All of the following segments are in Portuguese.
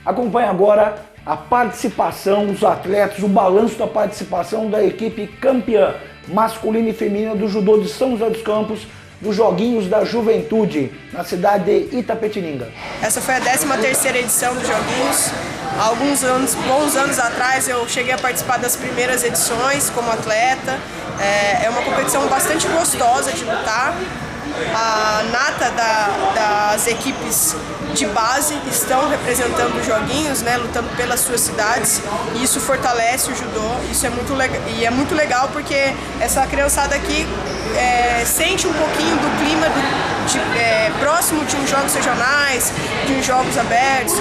Acompanhe agora a participação dos atletas, o balanço da participação da equipe campeã masculina e feminina do judô de São José dos Campos, dos Joguinhos da Juventude, na cidade de Itapetininga. Essa foi a 13ª edição dos Joguinhos. Há alguns anos, bons anos atrás, eu cheguei a participar das primeiras edições como atleta. É uma competição bastante gostosa de lutar. A nata das equipes de base estão representando os Joguinhos, né, lutando pelas suas cidades, e isso fortalece o judô. Isso é muito legal, e é muito legal porque essa criançada aqui sente um pouquinho do clima próximo de uns jogos regionais, de uns jogos abertos.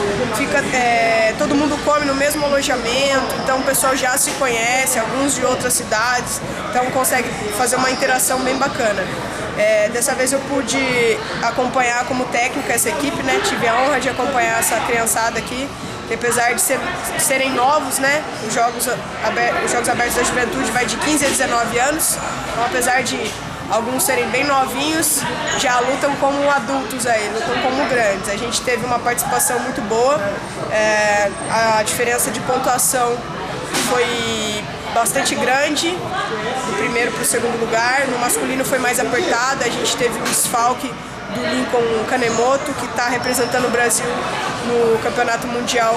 Todo mundo come no mesmo alojamento, então o pessoal já se conhece, alguns de outras cidades, então consegue fazer uma interação bem bacana. Dessa vez eu pude acompanhar como técnica essa equipe, né? Tive a honra de acompanhar essa criançada aqui, que apesar de serem novos, né? Os Jogos Abertos da Juventude vai de 15 a 19 anos, então apesar de alguns serem bem novinhos, já lutam como adultos aí, lutam como grandes. A gente teve uma participação muito boa, a diferença de pontuação foi bastante grande, do primeiro para o segundo lugar. No masculino foi mais apertado, a gente teve um desfalque do Lincoln Kanemoto, que está representando o Brasil no Campeonato Mundial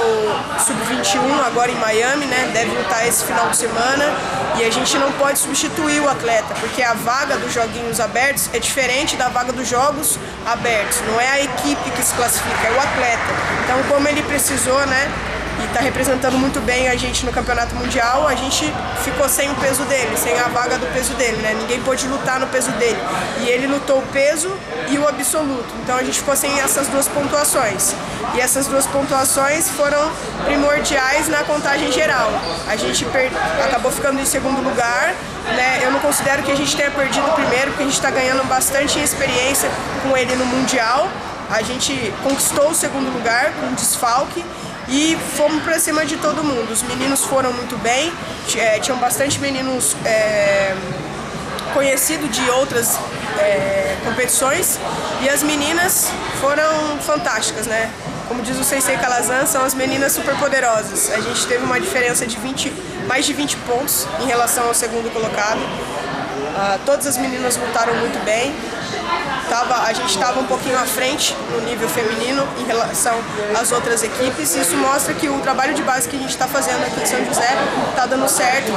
Sub-21, agora em Miami, né? Deve lutar esse final de semana, e a gente não pode substituir o atleta, porque a vaga dos Joguinhos Abertos é diferente da vaga dos Jogos Abertos, não é a equipe que se classifica, é o atleta. Então, como ele precisou, né, e está representando muito bem a gente no Campeonato Mundial, a gente ficou sem o peso dele, sem a vaga do peso dele, né? Ninguém pôde lutar no peso dele. E ele lutou o peso e o absoluto. Então a gente ficou sem essas duas pontuações. E essas duas pontuações foram primordiais na contagem geral. A gente acabou ficando em segundo lugar, né? Eu não considero que a gente tenha perdido o primeiro, porque a gente está ganhando bastante experiência com ele no Mundial. A gente conquistou o segundo lugar com desfalque e fomos para cima de todo mundo. Os meninos foram muito bem, tinham bastante meninos conhecidos de outras competições, e as meninas foram fantásticas, né? Como diz o Sensei Kalazan, são as meninas super poderosas. A gente teve uma diferença de mais de 20 pontos em relação ao segundo colocado. Todas as meninas lutaram muito bem. A gente estava um pouquinho à frente no nível feminino em relação às outras equipes. Isso mostra que o trabalho de base que a gente está fazendo aqui em São José está dando certo,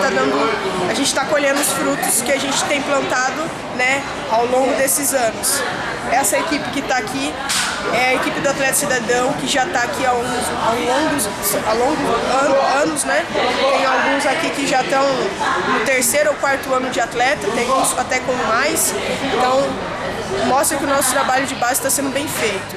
a gente está colhendo os frutos que a gente tem plantado, né, ao longo desses anos. Essa equipe que está aqui é a equipe do Atleta Cidadão, que já está aqui há longos anos, né? Tem alguns aqui que já estão no 3º ou 4º ano de atleta, tem uns até com mais. Então, mostra que o nosso trabalho de base está sendo bem feito.